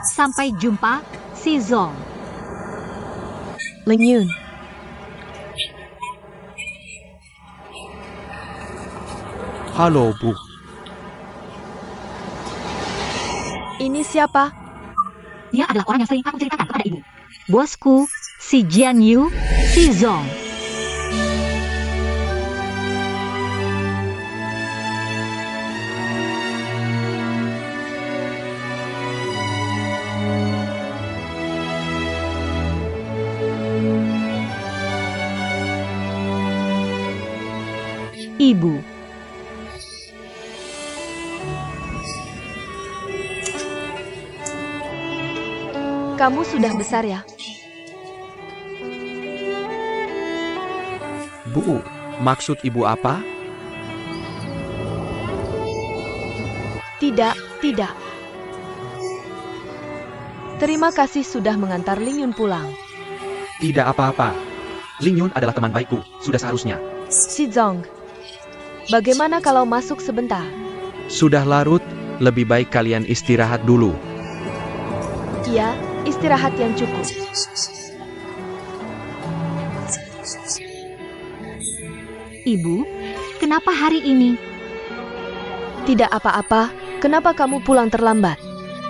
Sampai jumpa, Si Zong. Ling Yun, Halo, Bu. ini siapa? Dia adalah orang yang sering aku ceritakan kepada ibu. Bosku, si Jian Yu, Si Zong. Ibu. Kamu sudah besar ya? Bu, maksud ibu apa? Tidak, tidak. Terima kasih sudah mengantar Ling Yun pulang. Tidak apa-apa. Ling Yun adalah teman baikku, sudah seharusnya. Si Zong, bagaimana kalau masuk sebentar? Sudah larut, lebih baik kalian istirahat dulu. Iya, istirahat yang cukup. Ibu, kenapa hari ini? Tidak apa-apa, kenapa kamu pulang terlambat?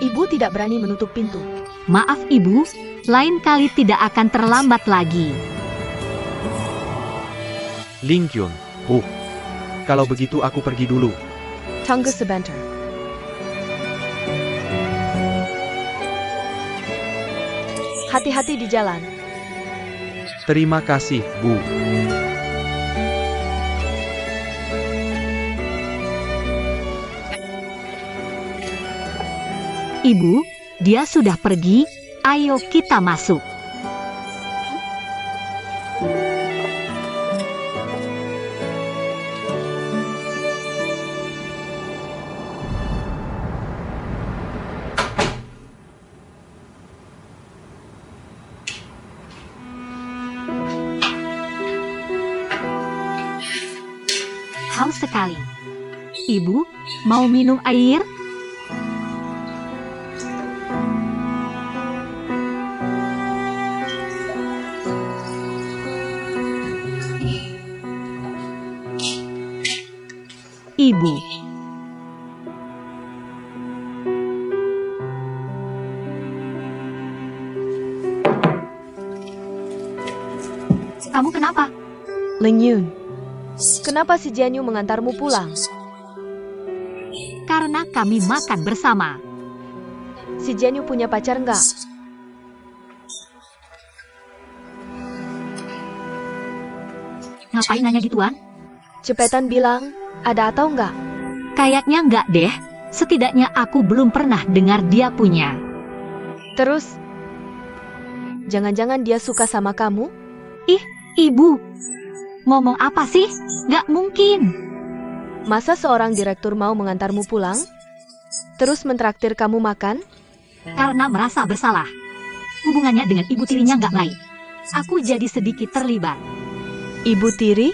Ibu tidak berani menutup pintu. Maaf ibu, lain kali tidak akan terlambat lagi. Ling Yun, Bu. Kalau begitu aku pergi dulu. Tunggu sebentar. Hati-hati di jalan. Terima kasih, Bu. Ibu, dia sudah pergi, ayo kita masuk. haus sekali. Ibu, mau minum air? Ibu. Kamu kenapa? Ling Yun, kenapa si Jianyu mengantarmu pulang? Karena kami makan bersama. Si Jianyu punya pacar nggak? Ngapain nanya gituan? Cepetan bilang, ada atau nggak? Kayaknya nggak deh. Setidaknya aku belum pernah dengar dia punya. Terus, jangan-jangan dia suka sama kamu? Ibu, ngomong apa sih? Nggak mungkin. Masa seorang direktur mau mengantarmu pulang? Terus mentraktir kamu makan? Karena merasa bersalah. Hubungannya dengan ibu tirinya nggak baik. Aku jadi sedikit terlibat. Ibu tiri?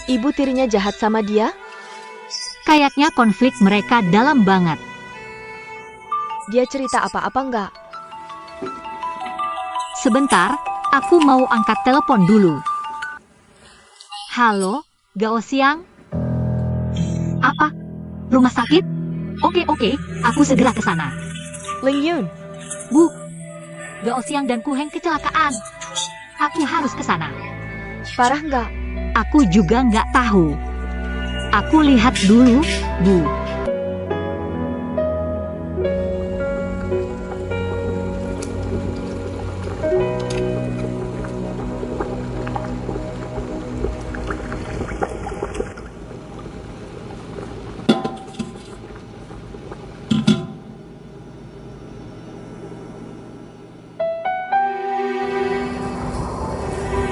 Ibu tirinya jahat sama dia? Kayaknya konflik mereka dalam banget. Dia cerita apa-apa nggak? Sebentar, aku mau angkat telepon dulu. Halo, Gao Xiang? Apa? Rumah sakit? Oke, aku segera ke sana. Ling Yun, Bu, Gao Xiang dan Ku Heng kecelakaan. Aku harus ke sana. parah nggak? Aku juga nggak tahu. Aku lihat dulu, Bu.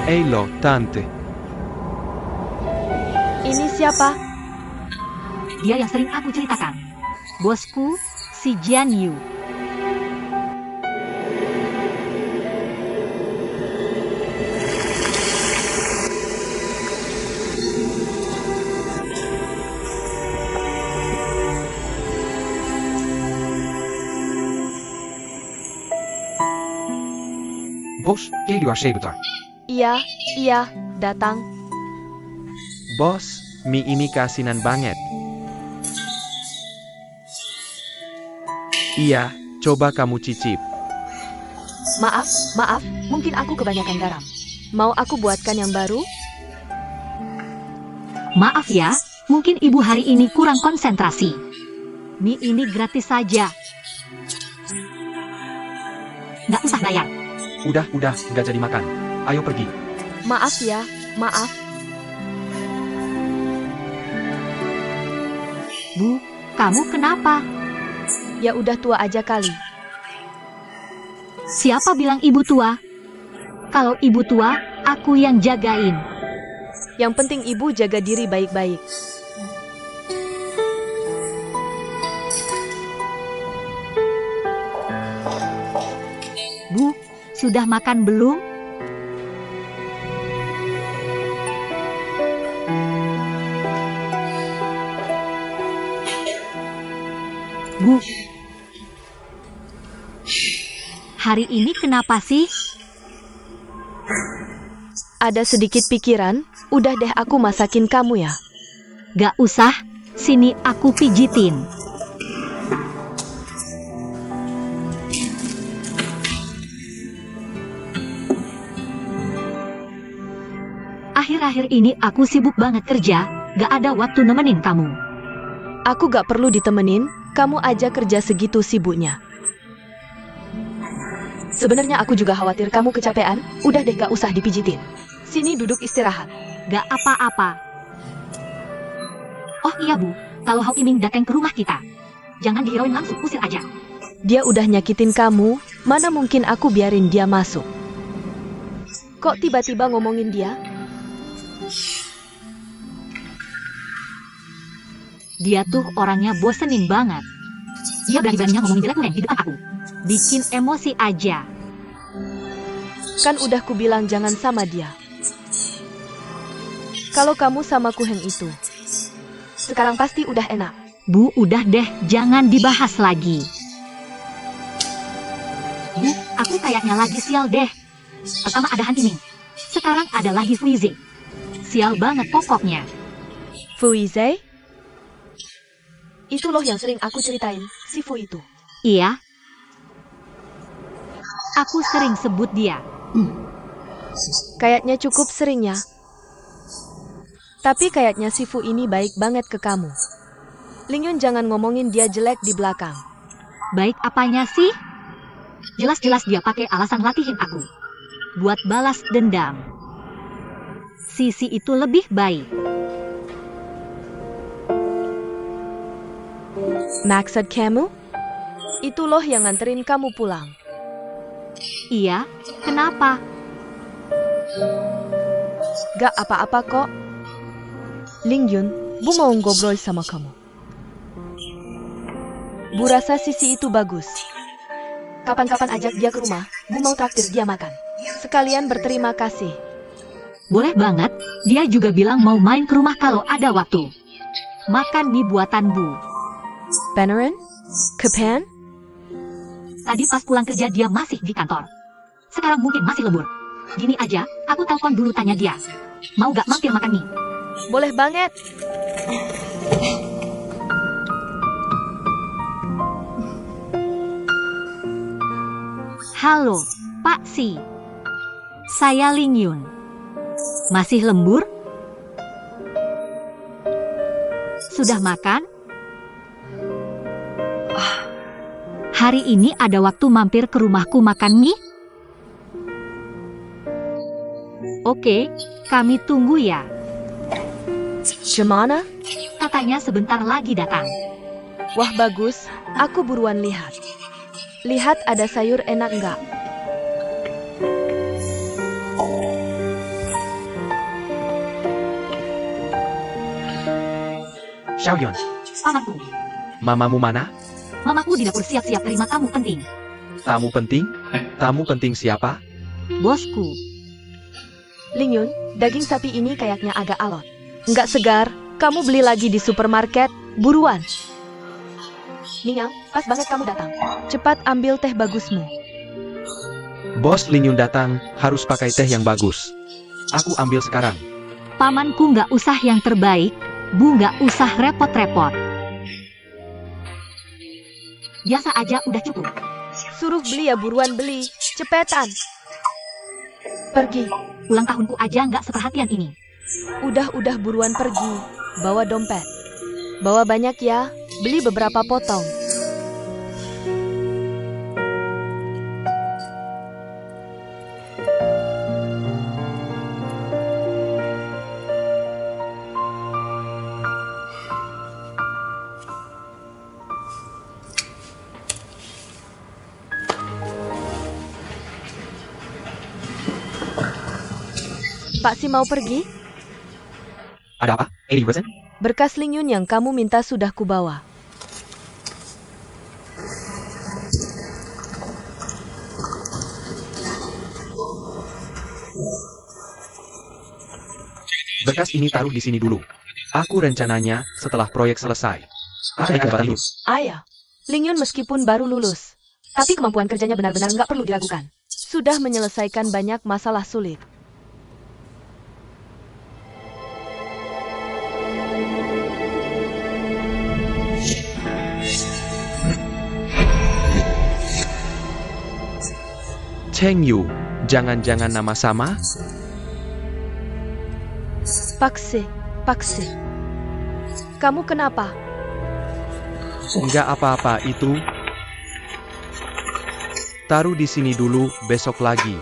Eilo, tante. Ini siapa? Dia yang sering aku ceritakan. Bosku, si Jian Yu. Bos, kayak di bentar. Iya, datang. Bos, mie ini kasinan banget. Iya, coba kamu cicip. Maaf, mungkin aku kebanyakan garam. Mau aku buatkan yang baru? Maaf ya, mungkin ibu hari ini kurang konsentrasi. Mie ini gratis saja. Nggak usah bayar. Udah, nggak jadi makan. Ayo pergi. Maaf ya, maaf. Bu, kamu kenapa? Ya udah tua aja kali. Siapa bilang ibu tua? Kalau ibu tua, aku yang jagain. Yang penting ibu jaga diri baik-baik. Bu, sudah makan belum? Bu, hari ini kenapa sih? Ada sedikit pikiran, udah deh aku masakin kamu ya. Gak usah, sini aku pijitin. Akhir-akhir ini aku sibuk banget kerja, gak ada waktu nemenin kamu. Aku gak perlu ditemenin, kamu aja kerja segitu sibuknya. Sebenarnya aku juga khawatir kamu kecapean, udah deh gak usah dipijitin. Sini duduk istirahat. Gak apa-apa. Oh iya Bu, kalau Hao Iming datang ke rumah kita, jangan dihirauin langsung, usir aja. Dia udah nyakitin kamu, mana mungkin aku biarin dia masuk. Kok tiba-tiba ngomongin dia? Dia tuh orangnya bosenin banget. Dia berani-beraninya ngomongin jelek Ku Heng di depan aku. Bikin emosi aja. Kan udah kubilang jangan sama dia. Kalau kamu sama Kuheng itu. Sekarang pasti udah enak. Bu, udah deh, jangan dibahas lagi. Bu, aku kayaknya lagi sial deh. Pertama ada Hantiming. Sekarang ada lagi Fuizi. Sial banget pokoknya. Fuizei? Itu loh yang sering aku ceritain, si Fu itu. Iya. Aku sering sebut dia. Kayaknya cukup sering ya. Tapi kayaknya si Fu ini baik banget ke kamu. Lingyun jangan ngomongin dia jelek di belakang. Baik apanya sih? Jelas-jelas dia pakai alasan latihin aku. Buat balas dendam. Sisi itu lebih baik. Maksud kamu? Itu loh yang nganterin kamu pulang. Iya, kenapa? Gak apa-apa kok. Lingyun, Bu mau ngobrol sama kamu. Bu rasa Sisi itu bagus. Kapan-kapan ajak dia ke rumah, Bu mau traktir dia makan. Sekalian berterima kasih. Boleh banget, dia juga bilang mau main ke rumah kalau ada waktu. Makan mie buatan Bu. Beneran? Kepen? Tadi pas pulang kerja dia masih di kantor. Sekarang mungkin masih lembur. Gini aja, aku telepon dulu tanya dia. Mau gak mampir makan mie? Boleh banget. Halo, Pak Si. Saya Lingyun. Masih lembur? Sudah makan? Hari ini ada waktu mampir ke rumahku makan mie? Oke, kami tunggu ya. Gimana? Katanya sebentar lagi datang. Wah bagus, aku buruan lihat. Lihat ada sayur enak nggak? Xiaoyun, Pamanku, mamamu mana? mamaku di dapur siap-siap terima tamu penting. Tamu penting? Tamu penting siapa? Bosku, Lingyun, daging sapi ini kayaknya agak alot. Nggak segar, kamu beli lagi di supermarket, buruan. Ningyang, pas banget kamu datang. Cepat ambil teh bagusmu. Bos Lingyun datang, harus pakai teh yang bagus. Aku ambil sekarang. pamanku nggak usah yang terbaik, Bu nggak usah repot-repot. Biasa aja udah cukup. Suruh beli ya buruan beli, cepetan. Pergi. Ulang tahunku aja nggak seperhatian ini. Udah buruan pergi, bawa dompet. Bawa banyak ya, beli beberapa potong. Pak Si mau pergi? Ada apa? 80%? Berkas Lingyun yang kamu minta sudah kubawa. Berkas ini taruh di sini dulu. Aku rencananya setelah proyek selesai. Ada kesempatan lulus. Ayah, Lingyun meskipun baru lulus, Tapi kemampuan kerjanya benar-benar nggak perlu diragukan. sudah menyelesaikan banyak masalah sulit. Cheng Yu, jangan-jangan nama sama? Pakse. Kamu kenapa? Enggak apa-apa itu. Taruh di sini dulu, besok lagi.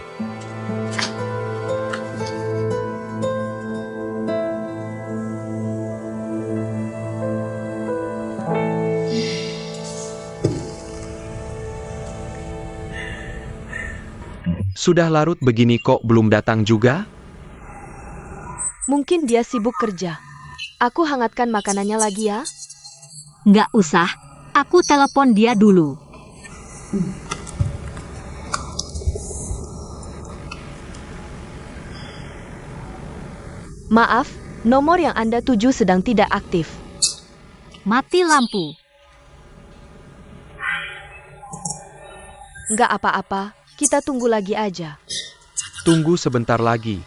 Sudah larut begini kok belum datang juga? Mungkin dia sibuk kerja. Aku hangatkan makanannya lagi ya. Nggak usah, aku telepon dia dulu. Maaf, Nomor yang Anda tuju sedang tidak aktif. Mati lampu. Nggak apa-apa, kita tunggu lagi aja. Tunggu sebentar lagi.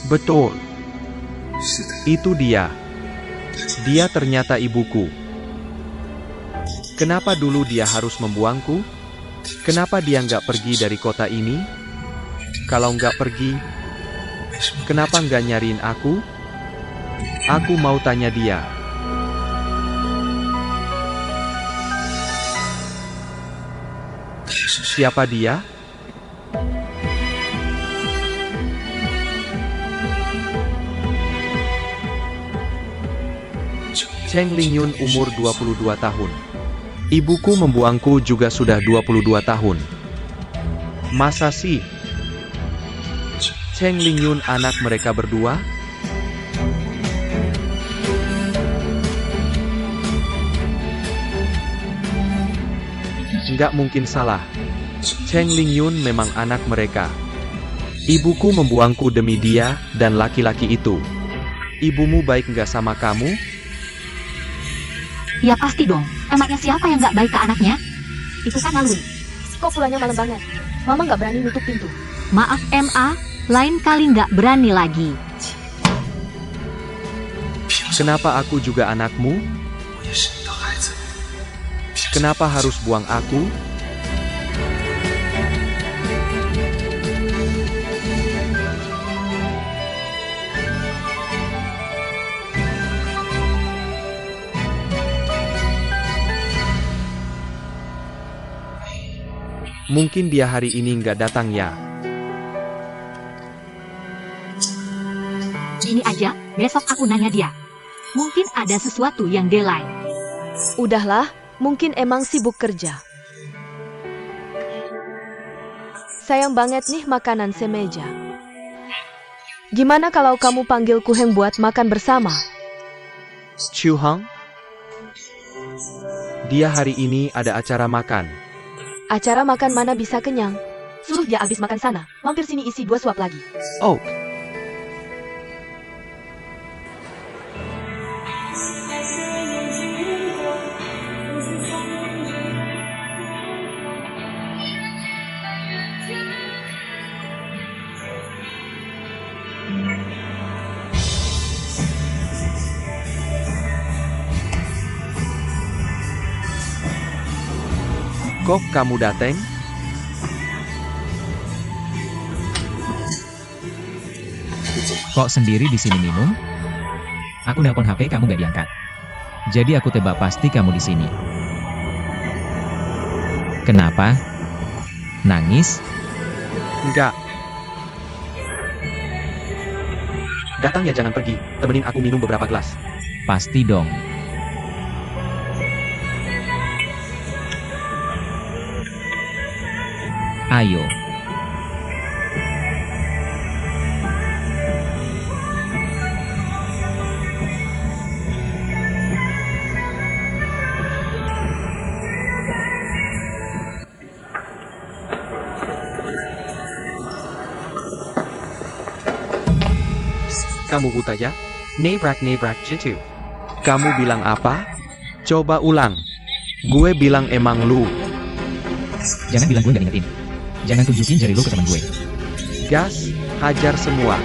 Betul. Itu dia. Dia ternyata ibuku. Kenapa dulu dia harus membuangku? Kenapa dia nggak pergi dari kota ini? Kalau nggak pergi, kenapa nggak nyariin aku? Aku mau tanya dia. Siapa dia? Cheng Lingyun umur 22 tahun. Ibuku membuangku juga sudah 22 tahun. Masa sih? Cheng Lingyun anak mereka berdua? Nggak mungkin salah. Cheng Lingyun memang anak mereka. Ibuku membuangku demi dia dan laki-laki itu. Ibumu baik nggak sama kamu? Ya pasti dong. Emangnya siapa yang nggak baik ke anaknya? Itu kan Naluri. Kok pulangnya malam banget? Mama nggak berani nutup pintu. Maaf MA, lain kali nggak berani lagi. Kenapa aku juga anakmu? Kenapa harus buang aku? Mungkin dia hari ini nggak datang ya. Ini aja, besok aku nanya dia. Mungkin ada sesuatu yang delay. Udahlah, mungkin emang sibuk kerja. Sayang banget nih makanan semeja. Gimana kalau kamu panggil Kuheng buat makan bersama? Chu Hang? Dia hari ini ada acara makan. Acara makan mana bisa kenyang? Suruh dia habis makan sana. Mampir sini isi 2 suap lagi. Oh, kok kamu dateng? Kok sendiri di sini minum? Aku nelpon HP kamu gak diangkat. Jadi aku tebak pasti kamu di sini. Kenapa? Nangis? Enggak. Datang ya jangan pergi, temenin aku minum beberapa gelas. Pasti dong. Ayo. Kamu buta ya? Nebrak jitu. Kamu bilang apa? Coba ulang. Gue bilang emang lu. Jangan bilang gue gak ingetin. Jangan tunjukin jari lo ke teman gue. Gas, hajar semua.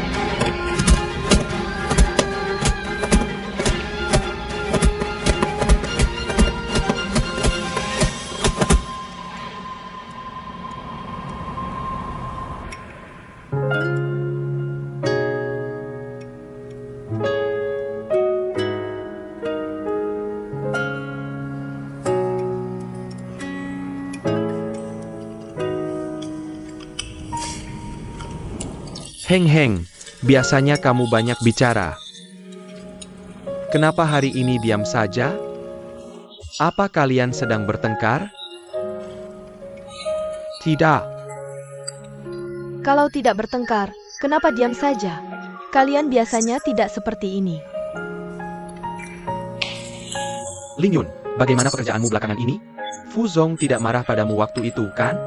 Heng, biasanya kamu banyak bicara. Kenapa hari ini diam saja? Apa kalian sedang bertengkar? Tidak. Kalau tidak bertengkar, kenapa diam saja? Kalian biasanya tidak seperti ini. Ling Yun, bagaimana pekerjaanmu belakangan ini? Fu Zong tidak marah padamu waktu itu, kan?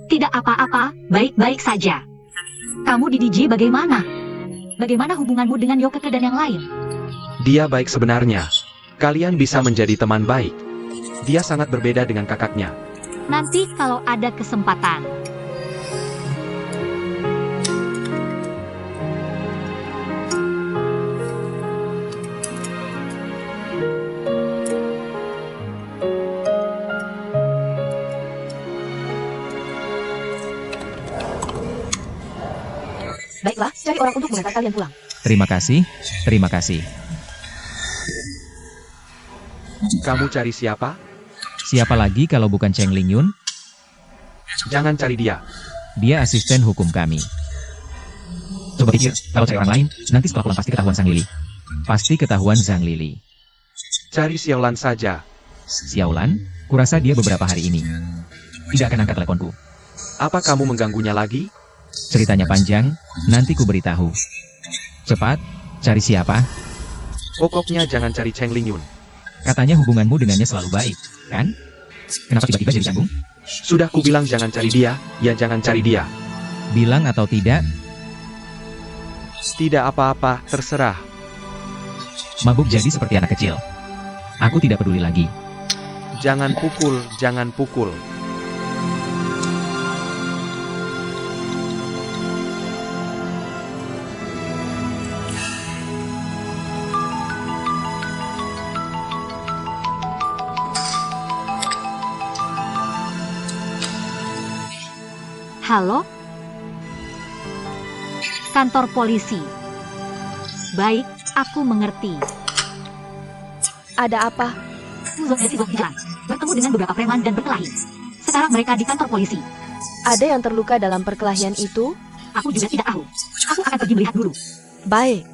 Tidak apa-apa, baik-baik saja. Kamu di DJ bagaimana? Bagaimana hubunganmu dengan Yokeke dan yang lain? Dia baik sebenarnya. Kalian bisa menjadi teman baik. Dia sangat berbeda dengan kakaknya. Nanti kalau ada kesempatan. Baiklah, cari orang untuk mengantar kalian pulang. Terima kasih, terima kasih. Kamu cari siapa? Siapa lagi kalau bukan Cheng Lingyun? Jangan cari dia. Dia asisten hukum kami. Coba pikir, kalau cari orang lain, nanti setelah pulang pasti ketahuan Zhang Lili. Pasti ketahuan Zhang Lili. Cari Xiaolan saja. Xiaolan, kurasa dia beberapa hari ini tidak akan angkat teleponku. Apa kamu mengganggunya lagi? Ceritanya panjang, nanti ku beritahu. Cepat, cari siapa? Pokoknya jangan cari Cheng Lingyun. Katanya hubunganmu dengannya selalu baik, kan? Kenapa tiba-tiba jadi canggung? Sudah ku bilang jangan cari dia, ya jangan cari dia. Bilang atau tidak, Tidak apa-apa, terserah. mabuk jadi seperti anak kecil. Aku tidak peduli lagi. Jangan pukul, jangan pukul. Halo? Kantor polisi. Baik, aku mengerti. Ada apa? Fu Zong dan Si Zong di jalan, bertemu dengan beberapa preman dan berkelahi. Sekarang mereka di kantor polisi. Ada yang terluka dalam perkelahian itu? Aku juga tidak tahu. Aku akan pergi melihat dulu. Baik.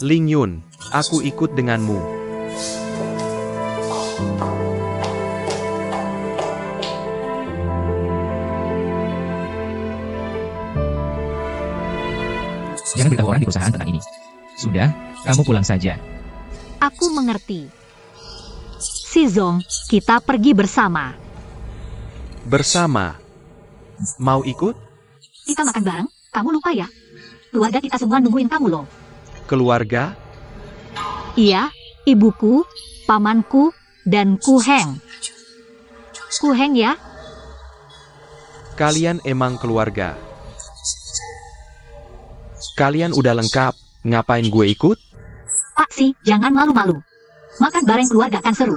Ling Yun, aku ikut denganmu. Jangan beritahu orang di perusahaan tentang ini. Sudah, kamu pulang saja. Aku mengerti. Si Zong, kita pergi bersama. Bersama. Mau ikut? Kita makan bareng, kamu lupa ya? Keluarga kita semua nungguin kamu loh. Keluarga? Iya, ibuku, pamanku, dan Ku Heng. Ku Heng ya? Kalian emang keluarga. Kalian udah lengkap, ngapain gue ikut? Pak Si, jangan malu-malu. Makan bareng keluarga kan seru.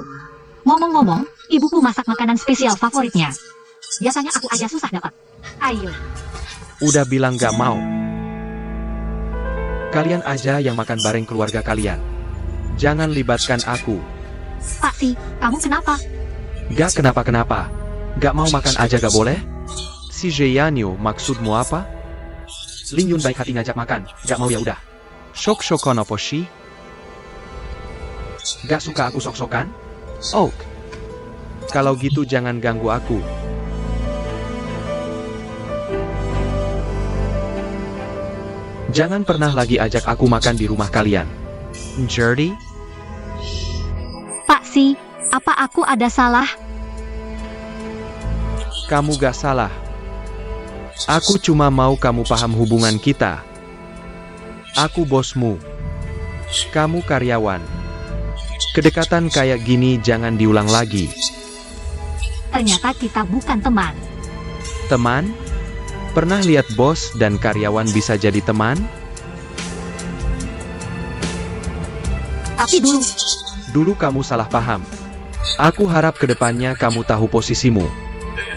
Ngomong-ngomong, ibuku masak makanan spesial favoritnya. Biasanya aku aja susah dapat. Ayo. Udah bilang gak mau. Kalian aja yang makan bareng keluarga kalian. Jangan libatkan aku. Pak Si, kamu kenapa? Gak kenapa-kenapa. Gak mau makan aja gak boleh? Si Jeyanyo, maksudmu apa? Ling Yun baik hati ngajak makan, gak mau ya udah. Sok-sokon apa sih? Gak suka aku sok-sokan? Oh. Kalau gitu jangan ganggu aku. Jangan pernah lagi ajak aku makan di rumah kalian. Jadi? Pak Si, apa aku ada salah? Kamu gak salah. Aku cuma mau kamu paham hubungan kita. Aku bosmu. Kamu karyawan. Kedekatan kayak gini jangan diulang lagi. Ternyata kita bukan teman. Teman? Pernah lihat bos dan karyawan bisa jadi teman? Tapi dulu, Dulu kamu salah paham. Aku harap kedepannya kamu tahu posisimu.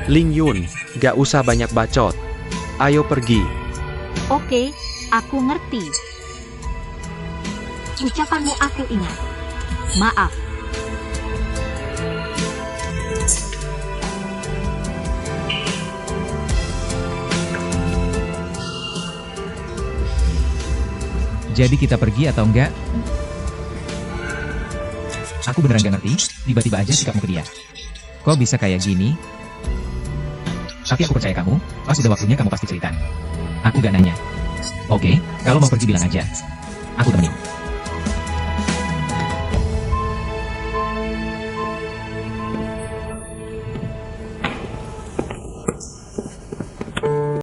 Ling Yun, gak usah banyak bacot. Ayo pergi. oke, aku ngerti. Ucapanmu aku ingat. Maaf. Jadi kita pergi atau enggak? Aku beneran gak ngerti. Tiba-tiba aja sikapmu ke dia. Kok bisa kayak gini? Tapi aku percaya kamu, pas udah waktunya kamu pasti cerita. Aku gak nanya. Oke, kalau mau pergi bilang aja. Aku temenin.